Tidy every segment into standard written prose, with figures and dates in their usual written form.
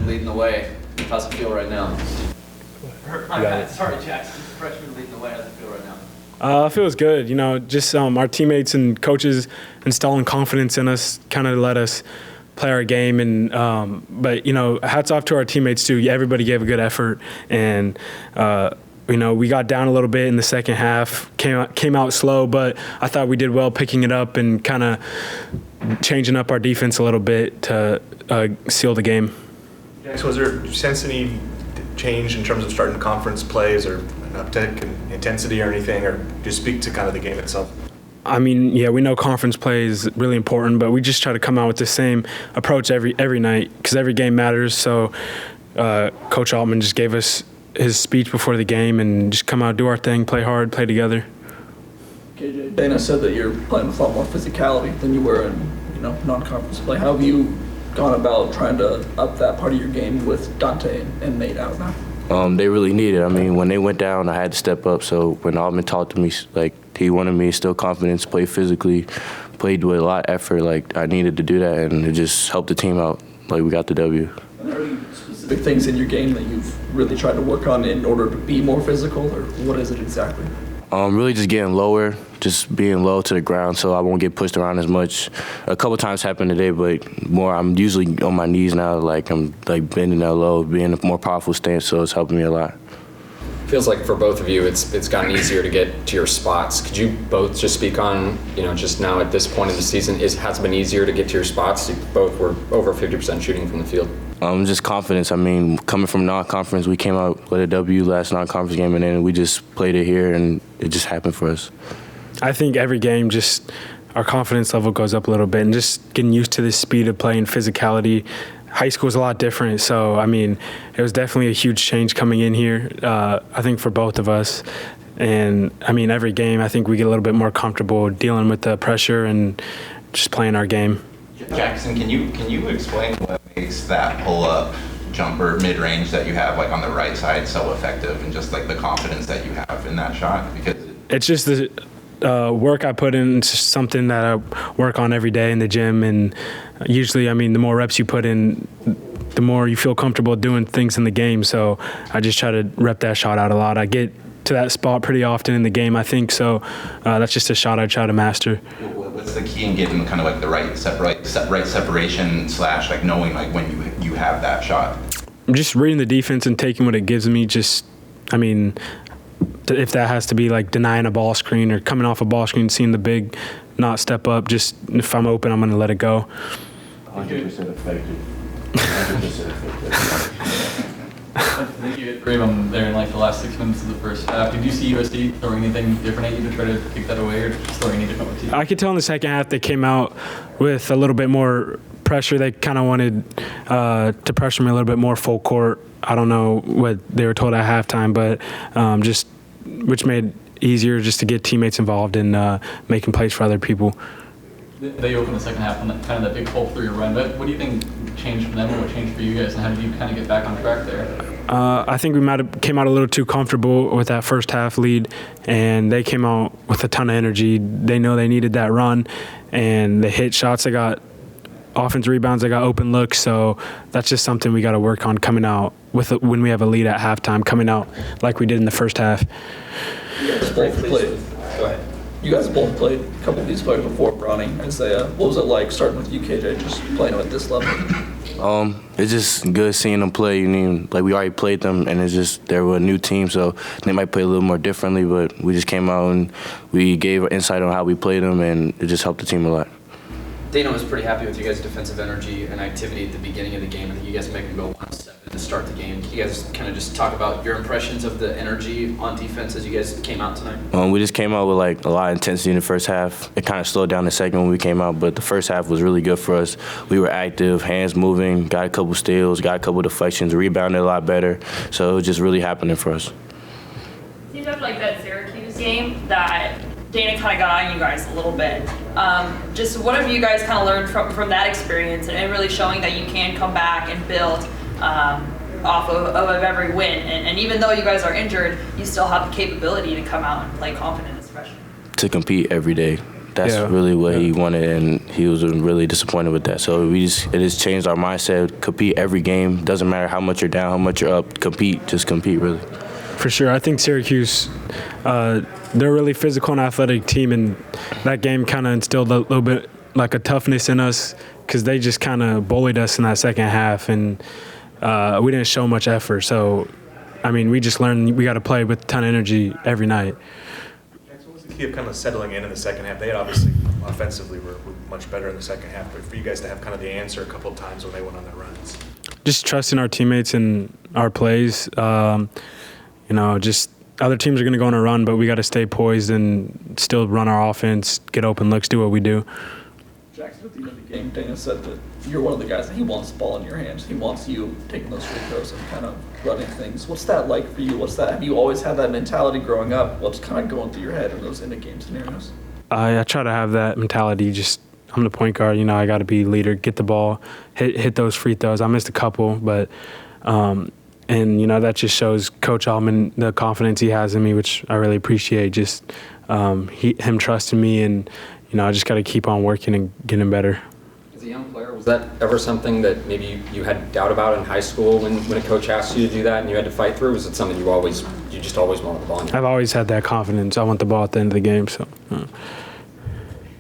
leading the way. How's it feel right now? Sorry, Jackson. Freshman leading the way. How's it feel right now? It feels good. Just our teammates and coaches installing confidence in us, kind of let us play our game. And but hats off to our teammates too. Everybody gave a good effort, and we got down a little bit in the second half. Came out slow, but I thought we did well picking it up and kind of changing up our defense a little bit to seal the game. So was there sense any change in terms of starting conference plays or an uptick in intensity or anything, or just speak to kind of the game itself? I mean, yeah, we know conference play is really important, but we just try to come out with the same approach every night because every game matters. So Coach Altman just gave us his speech before the game and just come out, do our thing, play hard, play together. KJ, Dana said that you're playing with a lot more physicality than you were in non-conference play. How have you gone about trying to up that part of your game with Dante and Nate out now? They really need it. I mean, when they went down, I had to step up. So when Altman talked to me, he wanted me to instill confidence, play physically, played with a lot of effort. I needed to do that, and it just helped the team out. We got the W. Are there any specific things in your game that you've really tried to work on in order to be more physical, or what is it exactly? Really just getting lower, just being low to the ground so I won't get pushed around as much. A couple times happened today, but more I'm usually on my knees now, I'm bending that low, being a more powerful stance, so it's helping me a lot. Feels like for both of you it's gotten easier to get to your spots. Could you both just speak on, just now at this point in the season, has it been easier to get to your spots? You both were over 50% shooting from the field. Just confidence. I mean, coming from non-conference, we came out with a W last non-conference game, and then we just played it here, and it just happened for us. I think every game, just our confidence level goes up a little bit, and just getting used to the speed of play and physicality. High school is a lot different, so I mean, it was definitely a huge change coming in here. I think for both of us, and I mean, every game, I think we get a little bit more comfortable dealing with the pressure and just playing our game. Jackson, can you explain what makes that pull-up jumper mid-range that you have on the right side so effective, and just the confidence that you have in that shot? Because it's just the work I put in. It's just something that I work on every day in the gym, and usually, I mean, the more reps you put in, the more you feel comfortable doing things in the game. So I just try to rep that shot out a lot. I get to that spot pretty often in the game, I think. So that's just a shot I try to master. What's the key in getting kind of the right separation / knowing when you have that shot? I'm just reading the defense and taking what it gives me. If that has to be denying a ball screen or coming off a ball screen, seeing the big not step up, just if I'm open, I'm going to let it go. 100% effective. 100% effective. I think you hit 3 of them there in the last 6 minutes of the first half. Did you see USC throwing anything different at you to try to take that away, or just throwing any different with you? I could tell in the second half they came out with a little bit more pressure. They kind of wanted to pressure me a little bit more full court. I don't know what they were told at halftime, but which made it easier just to get teammates involved in making plays for other people. They opened the second half on that big hole through your run. What do you think changed for them, and what changed for you guys, and how did you kind of get back on track there? I think we might have came out a little too comfortable with that first half lead, and they came out with a ton of energy. They know they needed that run, and they hit shots. They got offensive rebounds. They got open looks. So that's just something we got to work on coming out with when we have a lead at halftime, coming out like we did in the first half. You guys both played a couple of these players before, Bronny, Isaiah. What was it like starting with you, KJ, just playing them at this level? It's just good seeing them play. We already played them, and it's just they were a new team, so they might play a little more differently, but we just came out and we gave insight on how we played them, and it just helped the team a lot. Dana was pretty happy with you guys' defensive energy and activity at the beginning of the game. I think you guys make them go 1-7 to start the game. Can you guys kind of just talk about your impressions of the energy on defense as you guys came out tonight? We just came out with a lot of intensity in the first half. It kind of slowed down the second when we came out, but the first half was really good for us. We were active, hands moving, got a couple steals, got a couple deflections, rebounded a lot better. So it was just really happening for us. Seems like that Syracuse game that Dana kind of got on you guys a little bit. Just what have you guys kind of learned from that experience, and really showing that you can come back and build off of every win, and even though you guys are injured, you still have the capability to come out and play confident as freshmen? To compete every day, That's really what he wanted, and he was really disappointed with that. So it has changed our mindset. Compete every game. Doesn't matter how much you're down, how much you're up. Compete. Just compete, really. For sure. I think Syracuse, they're a really physical and athletic team, and that game kind of instilled a little bit like a toughness in us because they just kind of bullied us in that second half, and we didn't show much effort. So, I mean, we just learned we got to play with a ton of energy every night. Jackson, what was the key of kind of settling in the second half? They had obviously offensively were much better in the second half, but for you guys to have kind of the answer a couple of times when they went on their runs. Just trusting our teammates and our plays. Just other teams are going to go on a run, but we got to stay poised and still run our offense, get open looks, do what we do. Jackson, at the end of the game, Dana said that you're one of the guys that he wants the ball in your hands. He wants you taking those free throws and kind of running things. What's that like for you? Have you always had that mentality growing up? What's kind of going through your head in those end-of-game scenarios? I try to have that mentality. I'm the point guard. I got to be leader, get the ball, hit those free throws. I missed a couple, but that just shows Coach Altman the confidence he has in me, which I really appreciate. Just him trusting me, and I just got to keep on working and getting better. As a young player, was that ever something that maybe you had doubt about in high school when a coach asked you to do that and you had to fight through? Was it something you just always wanted the ball in your I've always had that confidence. I want the ball at the end of the game. So.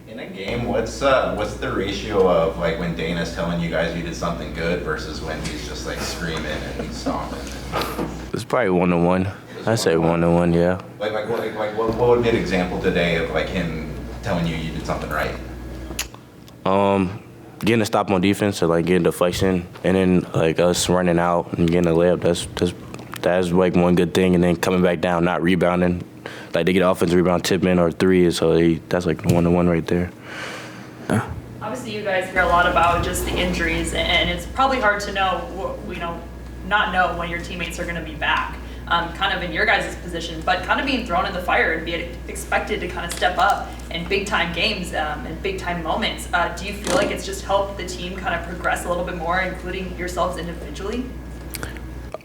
In a game, what's the ratio of like when Dana's telling you guys you did something good versus when he's just like screaming and stomping? It's probably 1-to-1. I say 1-to-1, yeah. What would be an example today of like him telling you did something right? Getting a stop on defense or like getting deflection, and then like us running out and getting a layup. That's like one good thing, and then coming back down, not rebounding. Like they get offensive rebound, tip in or three, so that's like 1-to-1 right there. Yeah. Obviously, you guys hear a lot about just the injuries, and it's probably hard to not know when your teammates are going to be back. Kind of in your guys' position, but kind of being thrown in the fire and be expected to kind of step up in big-time games and big-time moments. Do you feel like it's just helped the team kind of progress a little bit more, including yourselves individually?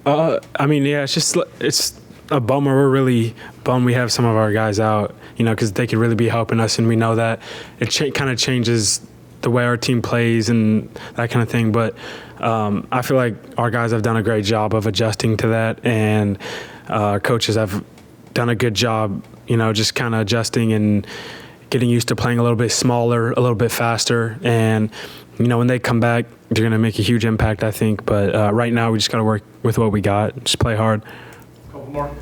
It's a bummer. We're really bummed we have some of our guys out, because they could really be helping us, and we know that it kind of changes the way our team plays and that kind of thing. But I feel like our guys have done a great job of adjusting to that, and our coaches have done a good job, just kind of adjusting and getting used to playing a little bit smaller, a little bit faster. And, when they come back, they're going to make a huge impact, I think. But right now we just got to work with what we got, just play hard. A couple more.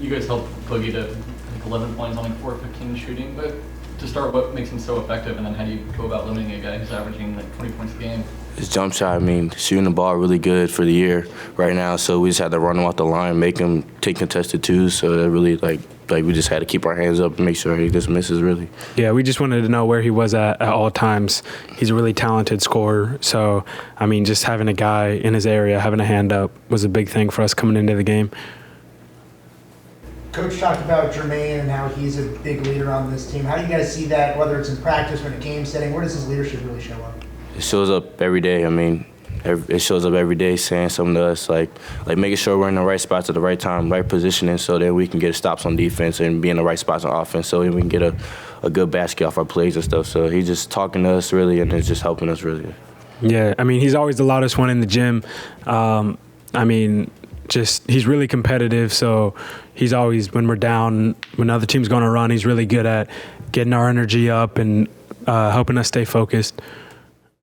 You guys helped Boogie to, I think, 11 points on like 4-15 shooting, but to start, what makes him so effective, and then how do you go about limiting a guy who's averaging like 20 points a game? His jump shot, shooting the ball really good for the year right now, so we just had to run him off the line, make him take contested twos, so that really, like we just had to keep our hands up and make sure he just misses, really. Yeah, we just wanted to know where he was at all times. He's a really talented scorer, so, just having a guy in his area, having a hand up was a big thing for us coming into the game. Coach talked about Jermaine and how he's a big leader on this team. How do you guys see that, whether it's in practice or in a game setting? Where does his leadership really show up? It shows up every day. It shows up every day saying something to us, like making sure we're in the right spots at the right time, right positioning, so that we can get stops on defense and be in the right spots on offense, so we can get a good basket off our plays and stuff. So he's just talking to us, really, and it's just helping us, really. Yeah, he's always the loudest one in the gym. He's really competitive, so he's always, when we're down, when other team's going to run, he's really good at getting our energy up and helping us stay focused.